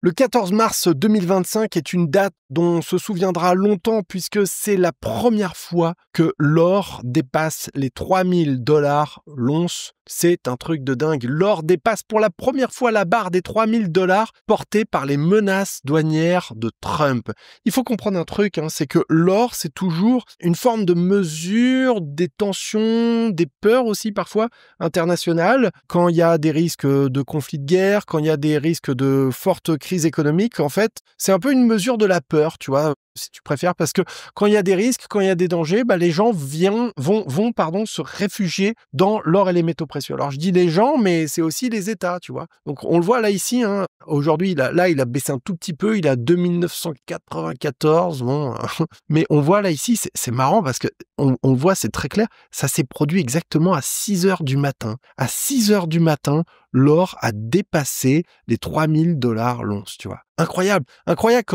Le 14 mars 2025 est une date dont on se souviendra longtemps puisque c'est la première fois que l'or dépasse les 3 000 $ l'once. C'est un truc de dingue. L'or dépasse pour la première fois la barre des 3 000 $ portée par les menaces douanières de Trump. Il faut comprendre un truc, c'est que l'or, c'est toujours une forme de mesure des tensions, des peurs aussi parfois internationales. Quand il y a des risques de conflits de guerre, quand il y a des risques de fortes crises économiques, en fait, c'est un peu une mesure de la peur, tu vois, si tu préfères, parce que quand il y a des risques, quand il y a des dangers, les gens vont se réfugier dans l'or et les métaux précieux. Alors je dis les gens, mais c'est aussi les États, tu vois. Donc on le voit là ici, aujourd'hui il a baissé un tout petit peu, il a 2994, bon, mais on voit là ici, c'est marrant parce que on voit, c'est très clair, ça s'est produit exactement à 6 heures du matin. À 6 heures du matin, l'or a dépassé les 3 000 $ l'once, tu vois. Incroyable, incroyable.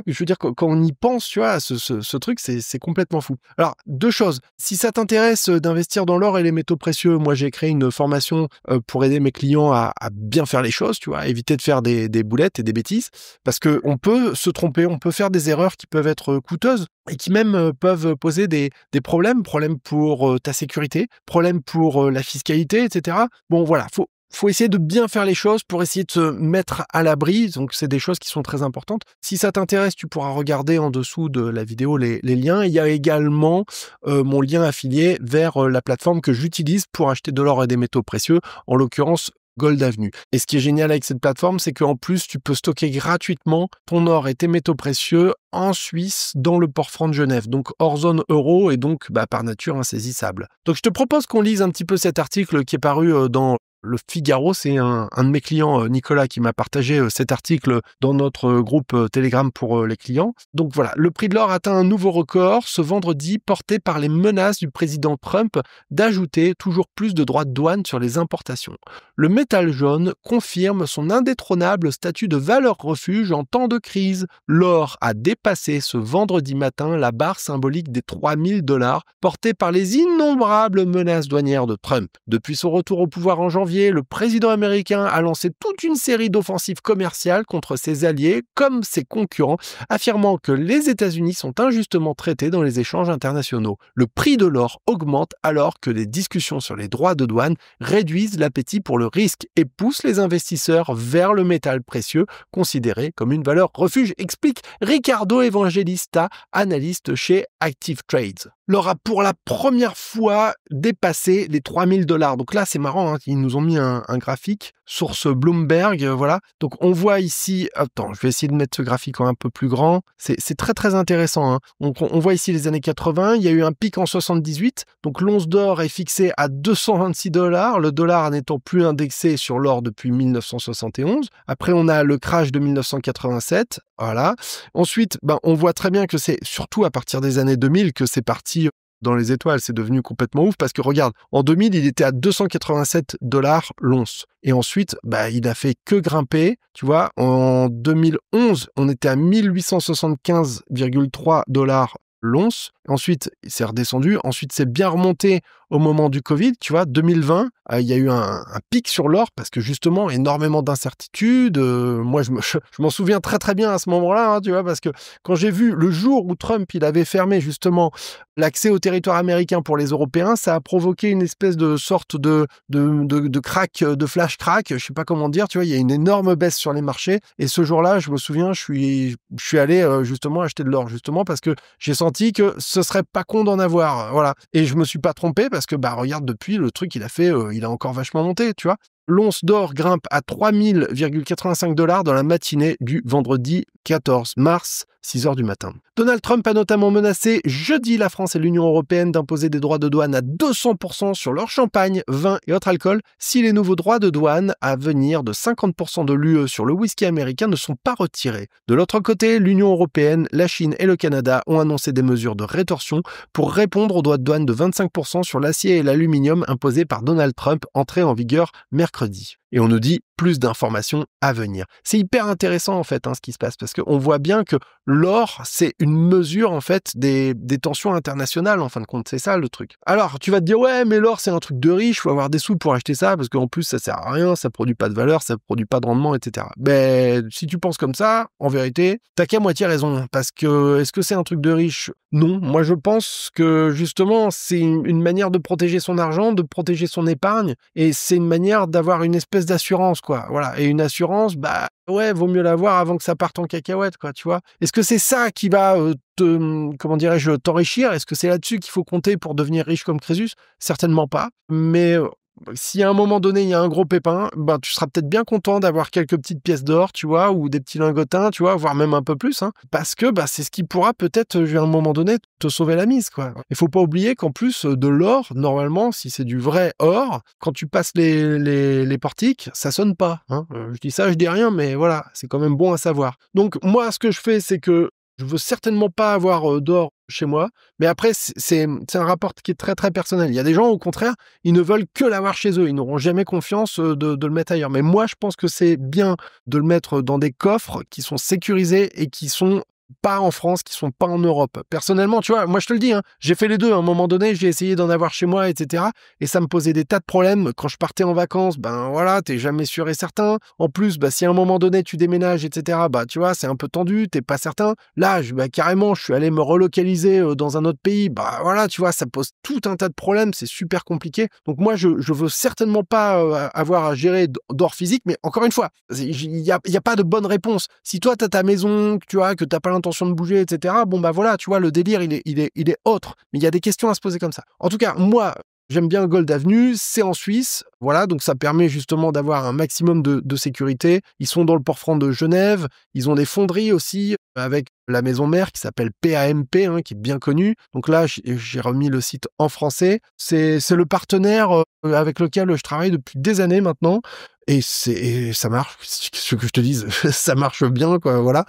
Je veux dire, quand on y pense, tu vois, ce truc, c'est complètement fou. Alors, deux choses. Si ça t'intéresse d'investir dans l'or et les métaux précieux, moi, j'ai créé une formation pour aider mes clients à bien faire les choses, tu vois, à éviter de faire des boulettes et des bêtises, parce que on peut se tromper, on peut faire des erreurs qui peuvent être coûteuses et qui même peuvent poser des problèmes pour ta sécurité, problèmes pour la fiscalité, etc. Bon, voilà, faut essayer de bien faire les choses pour essayer de se mettre à l'abri. Donc, c'est des choses qui sont très importantes. Si ça t'intéresse, tu pourras regarder en dessous de la vidéo les liens. Il y a également mon lien affilié vers la plateforme que j'utilise pour acheter de l'or et des métaux précieux, en l'occurrence Gold Avenue. Et ce qui est génial avec cette plateforme, c'est qu'en plus, tu peux stocker gratuitement ton or et tes métaux précieux en Suisse dans le port franc de Genève, donc hors zone euro et donc par nature insaisissable. Donc je te propose qu'on lise un petit peu cet article qui est paru dans Le Figaro. C'est un de mes clients, Nicolas, qui m'a partagé cet article dans notre groupe Telegram pour les clients. Donc voilà, le prix de l'or atteint un nouveau record ce vendredi, porté par les menaces du président Trump d'ajouter toujours plus de droits de douane sur les importations. Le métal jaune confirme son indétrônable statut de valeur refuge en temps de crise. L'or a dépassé ce vendredi matin la barre symbolique des 3 000 $, portée par les innombrables menaces douanières de Trump. Depuis son retour au pouvoir en janvier, le président américain a lancé toute une série d'offensives commerciales contre ses alliés comme ses concurrents, affirmant que les États-Unis sont injustement traités dans les échanges internationaux. Le prix de l'or augmente alors que les discussions sur les droits de douane réduisent l'appétit pour le risque et poussent les investisseurs vers le métal précieux, considéré comme une valeur refuge, explique Ricardo Evangelista, analyste chez Active Trades. L'or a pour la première fois dépassé les 3 000 $. Donc là, c'est marrant, ils nous ont mis un graphique, source Bloomberg, voilà. Donc on voit ici, attends, je vais essayer de mettre ce graphique un peu plus grand. C'est très très intéressant. Donc on voit ici les années 80, il y a eu un pic en 78, donc l'once d'or est fixée à 226 $, le dollar n'étant plus indexé sur l'or depuis 1971. Après, on a le crash de 1987, voilà. Ensuite, on voit très bien que c'est surtout à partir des années 2000 que c'est parti dans les étoiles, c'est devenu complètement ouf parce que regarde, en 2000, il était à 287 $ l'once. Et ensuite, il a fait que grimper, tu vois. En 2011, on était à 1875,3 $ l'once. Ensuite, c'est redescendu. Ensuite, c'est bien remonté au moment du Covid, tu vois. 2020, il y a eu un pic sur l'or parce que justement, énormément d'incertitudes. Moi, je m'en souviens très très bien à ce moment-là, tu vois, parce que quand j'ai vu le jour où Trump, il avait fermé justement l'accès au territoire américain pour les Européens, ça a provoqué une espèce de sorte de crack, de flash crack, je sais pas comment dire, tu vois, il y a une énorme baisse sur les marchés. Et ce jour-là, je me souviens, je suis allé justement acheter de l'or, justement parce que j'ai senti que ce serait pas con d'en avoir, voilà. Et je me suis pas trompé parce que, regarde, depuis, le truc, il a encore vachement monté, tu vois. L'once d'or grimpe à 3000,85 $ dans la matinée du vendredi 14 mars, 6 heures du matin. Donald Trump a notamment menacé jeudi la France et l'Union européenne d'imposer des droits de douane à 200% sur leur champagne, vin et autres alcools si les nouveaux droits de douane à venir de 50% de l'UE sur le whisky américain ne sont pas retirés. De l'autre côté, l'Union européenne, la Chine et le Canada ont annoncé des mesures de rétorsion pour répondre aux droits de douane de 25% sur l'acier et l'aluminium imposés par Donald Trump, entrés en vigueur mercredi. Et on nous dit plus d'informations à venir. C'est hyper intéressant en fait ce qui se passe parce qu'on voit bien que l'or, c'est une mesure en fait des tensions internationales en fin de compte. C'est ça le truc. Alors tu vas te dire ouais mais l'or c'est un truc de riche, faut avoir des sous pour acheter ça parce qu'en plus ça sert à rien, ça produit pas de valeur, ça produit pas de rendement, etc. Ben si tu penses comme ça, en vérité, t'as qu'à moitié raison parce que est-ce que c'est un truc de riche? Non, moi je pense que justement c'est une manière de protéger son argent, de protéger son épargne et c'est une manière d'avoir une espèce d'assurance quoi. Voilà, et une assurance bah ouais, vaut mieux l'avoir avant que ça parte en cacahuète quoi, tu vois. Est-ce que c'est ça qui va comment dirais-je t'enrichir? Est-ce que c'est là-dessus qu'il faut compter pour devenir riche comme Crésus? Certainement pas, mais si à un moment donné, il y a un gros pépin, ben, tu seras peut-être bien content d'avoir quelques petites pièces d'or, tu vois, ou des petits lingotins, tu vois, voire même un peu plus, parce que bah, c'est ce qui pourra peut-être, à un moment donné, te sauver la mise, quoi. Il faut pas oublier qu'en plus de l'or, normalement, si c'est du vrai or, quand tu passes les portiques, ça sonne pas. Je dis ça, je dis rien, mais voilà, c'est quand même bon à savoir. Donc moi, ce que je fais, c'est que je veux certainement pas avoir d'or chez moi, mais après, c'est un rapport qui est très, très personnel. Il y a des gens, au contraire, ils ne veulent que l'avoir chez eux. Ils n'auront jamais confiance de le mettre ailleurs. Mais moi, je pense que c'est bien de le mettre dans des coffres qui sont sécurisés et qui sont pas en France, qui sont pas en Europe. Personnellement, tu vois, moi je te le dis, j'ai fait les deux. À un moment donné, j'ai essayé d'en avoir chez moi, etc. Et ça me posait des tas de problèmes. Quand je partais en vacances, ben voilà, t'es jamais sûr et certain. En plus, bah, si à un moment donné tu déménages, etc., bah tu vois, c'est un peu tendu, t'es pas certain. Là, carrément, je suis allé me relocaliser dans un autre pays. Bah voilà, tu vois, ça pose tout un tas de problèmes, c'est super compliqué. Donc moi, je veux certainement pas avoir à gérer d'or physique, mais encore une fois, il y a pas de bonne réponse. Si toi, t'as ta maison, tu vois, que t'as pas l'intention de bouger, etc. Bon, bah voilà, tu vois, le délire, il est autre. Mais il y a des questions à se poser comme ça. En tout cas, moi, j'aime bien Gold Avenue, c'est en Suisse, voilà, donc ça permet justement d'avoir un maximum de sécurité. Ils sont dans le port franc de Genève, ils ont des fonderies aussi avec la maison mère qui s'appelle PAMP, qui est bien connue. Donc là, j'ai remis le site en français. C'est le partenaire avec lequel je travaille depuis des années maintenant. Et ça marche, ce que je te dise, ça marche bien, quoi, voilà.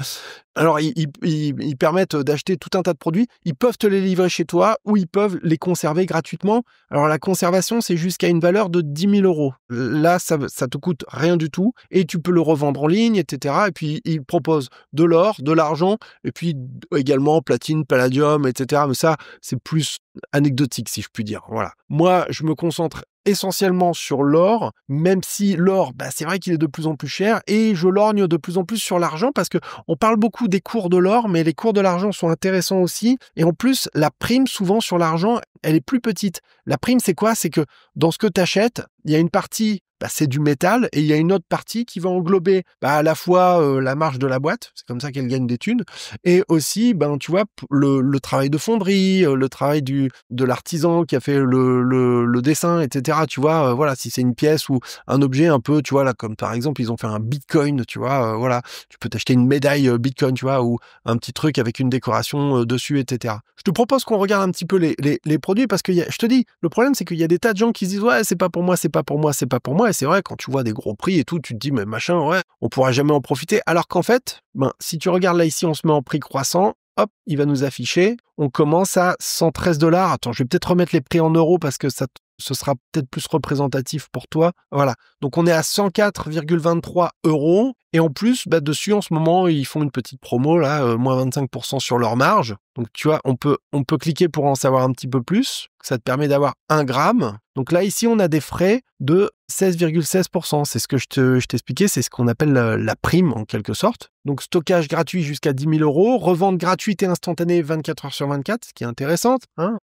Alors, ils permettent d'acheter tout un tas de produits. Ils peuvent te les livrer chez toi ou ils peuvent les conserver gratuitement. Alors, la conservation, c'est jusqu'à une valeur de 10 000 euros. Là, ça te coûte rien du tout et tu peux le revendre en ligne, etc. Et puis, ils proposent de l'or, de l'argent et puis également platine, palladium, etc. Mais ça, c'est plus anecdotique, si je puis dire. Voilà. Moi, je me concentre essentiellement sur l'or, même si l'or, c'est vrai qu'il est de plus en plus cher et je lorgne de plus en plus sur l'argent parce que on parle beaucoup des cours de l'or, mais les cours de l'argent sont intéressants aussi. Et en plus, la prime, souvent sur l'argent, elle est plus petite. La prime, c'est quoi? C'est que dans ce que tu achètes, il y a une partie, c'est du métal, et il y a une autre partie qui va englober à la fois la marge de la boîte, c'est comme ça qu'elle gagne des thunes, et aussi, tu vois, le travail de fonderie, le travail de l'artisan qui a fait le dessin, etc. Tu vois, voilà, si c'est une pièce ou un objet un peu, tu vois, là, comme par exemple, ils ont fait un Bitcoin, tu vois, voilà, tu peux t'acheter une médaille Bitcoin, tu vois, ou un petit truc avec une décoration dessus, etc. Je te propose qu'on regarde un petit peu les produits parce que je te dis, le problème, c'est qu'il y a des tas de gens qui se disent, ouais, c'est pas pour moi, c'est pas pour moi, c'est pas pour moi. Et c'est vrai, quand tu vois des gros prix et tout, tu te dis, mais machin, ouais, on pourra jamais en profiter. Alors qu'en fait, si tu regardes là ici, on se met en prix croissant, hop, il va nous afficher, on commence à 113 $. Attends, je vais peut-être remettre les prix en euros parce que ce sera peut-être plus représentatif pour toi. Voilà. Donc, on est à 104,23 €. Et en plus, dessus, en ce moment, ils font une petite promo, là, moins 25% sur leur marge. Donc, tu vois, on peut cliquer pour en savoir un petit peu plus. Ça te permet d'avoir 1 gramme. Donc là, ici, on a des frais de 16,16%. C'est ce que je t'expliquais, c'est ce qu'on appelle la prime, en quelque sorte. Donc, stockage gratuit jusqu'à 10 000 €, revente gratuite et instantanée 24 heures sur 24, ce qui est intéressant.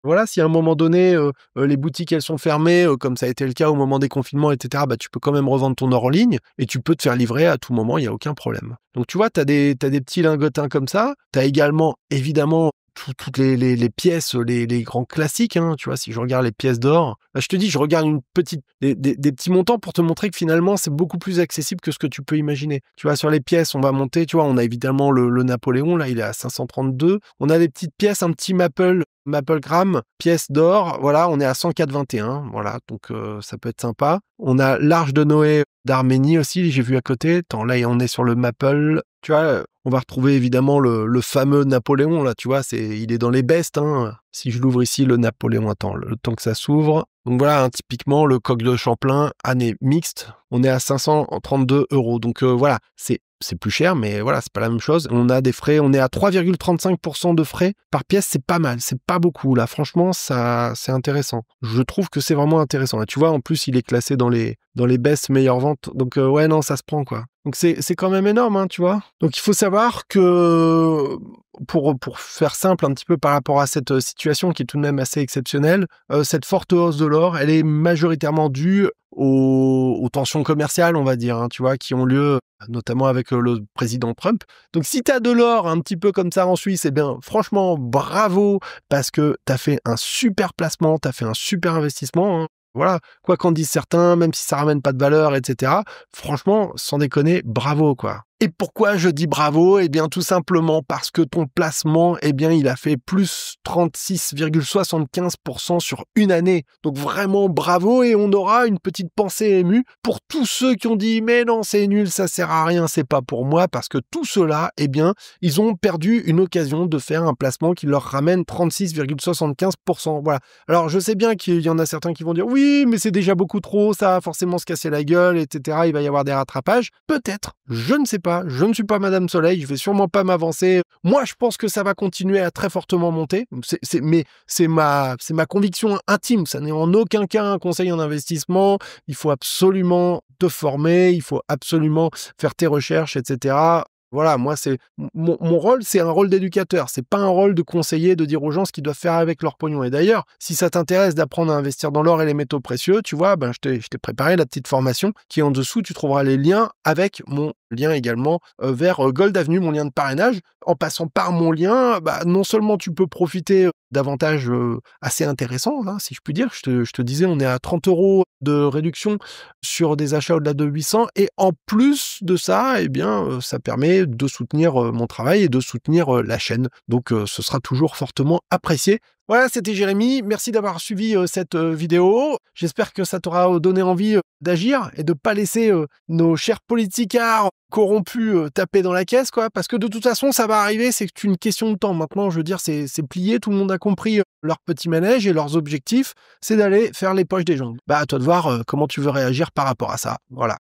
Voilà, si à un moment donné, les boutiques, elles sont fermées, comme ça a été le cas au moment des confinements, etc., tu peux quand même revendre ton or en ligne et tu peux te faire livrer à tout moment, il n'y a aucun problème. Donc, tu vois, tu as des petits lingotins comme ça. Tu as également, évidemment, toutes les pièces, les grands classiques, tu vois, si je regarde les pièces d'or, là, je te dis, je regarde des petits montants pour te montrer que finalement, c'est beaucoup plus accessible que ce que tu peux imaginer. Tu vois, sur les pièces, on va monter, tu vois, on a évidemment le Napoléon, là, il est à 532. On a des petites pièces, un petit Maplegram, pièce d'or, voilà, on est à 104,21, voilà, donc ça peut être sympa. On a l'Arche de Noé d'Arménie aussi, j'ai vu à côté. Attends, là, on est sur le Maple, tu vois, On va retrouver évidemment le fameux Napoléon, là, tu vois, il est dans les bestes, hein. Si je l'ouvre ici, le Napoléon, attends, le temps que ça s'ouvre. Donc voilà, hein, typiquement, le coq de Champlain, année mixte, on est à 532 €. Donc voilà, c'est plus cher, mais voilà, c'est pas la même chose. On a des frais, on est à 3,35% de frais par pièce, c'est pas mal, c'est pas beaucoup. Là, franchement, ça, c'est intéressant. Je trouve que c'est vraiment intéressant. Et tu vois, en plus, il est classé dans les best meilleures ventes. Donc ouais, non, ça se prend, quoi. Donc c'est quand même énorme, hein, tu vois. Donc il faut savoir que pour faire simple un petit peu par rapport à cette situation qui est tout de même assez exceptionnelle, cette forte hausse de l'or, elle est majoritairement due aux tensions commerciales, on va dire, hein, tu vois, qui ont lieu notamment avec le président Trump. Donc si tu as de l'or un petit peu comme ça en Suisse, eh bien franchement bravo, parce que tu as fait un super placement, tu as fait un super investissement, hein. Voilà, quoi qu'en disent certains, même si ça ramène pas de valeur, etc. Franchement, sans déconner, bravo, quoi. Et pourquoi je dis bravo? Eh bien, tout simplement parce que ton placement, eh bien, il a fait plus 36,75% sur une année. Donc vraiment bravo, et on aura une petite pensée émue pour tous ceux qui ont dit mais non, c'est nul, ça sert à rien, c'est pas pour moi, parce que tout cela, eh bien, ils ont perdu une occasion de faire un placement qui leur ramène 36,75%. Voilà. Alors, je sais bien qu'il y en a certains qui vont dire oui, mais c'est déjà beaucoup trop, ça va forcément se casser la gueule, etc. Il va y avoir des rattrapages. Peut-être, je ne sais pas. Je ne suis pas Madame Soleil, je vais sûrement pas m'avancer. Moi, je pense que ça va continuer à très fortement monter. Mais c'est ma conviction intime. Ça n'est en aucun cas un conseil en investissement. Il faut absolument te former, il faut absolument faire tes recherches, etc. Voilà, moi, c'est mon rôle, c'est un rôle d'éducateur. C'est pas un rôle de conseiller, de dire aux gens ce qu'ils doivent faire avec leur pognon. Et d'ailleurs, si ça t'intéresse d'apprendre à investir dans l'or et les métaux précieux, tu vois, ben, je t'ai préparé la petite formation qui est en dessous. Tu trouveras les liens avec mon lien également vers Gold Avenue, mon lien de parrainage. En passant par mon lien, bah, non seulement tu peux profiter d'avantages assez intéressants, hein, si je puis dire. Je te disais, on est à 30 € de réduction sur des achats au-delà de 800. Et en plus de ça, eh bien, ça permet de soutenir mon travail et de soutenir la chaîne. Donc, ce sera toujours fortement apprécié. Voilà, c'était Jérémy. Merci d'avoir suivi cette vidéo. J'espère que ça t'aura donné envie d'agir et de pas laisser nos chers politicards corrompus taper dans la caisse, quoi. Parce que de toute façon, ça va arriver. C'est une question de temps. Maintenant, je veux dire, c'est plié. Tout le monde a compris leur petit manège et leurs objectifs. C'est d'aller faire les poches des gens. Bah, à toi de voir comment tu veux réagir par rapport à ça. Voilà.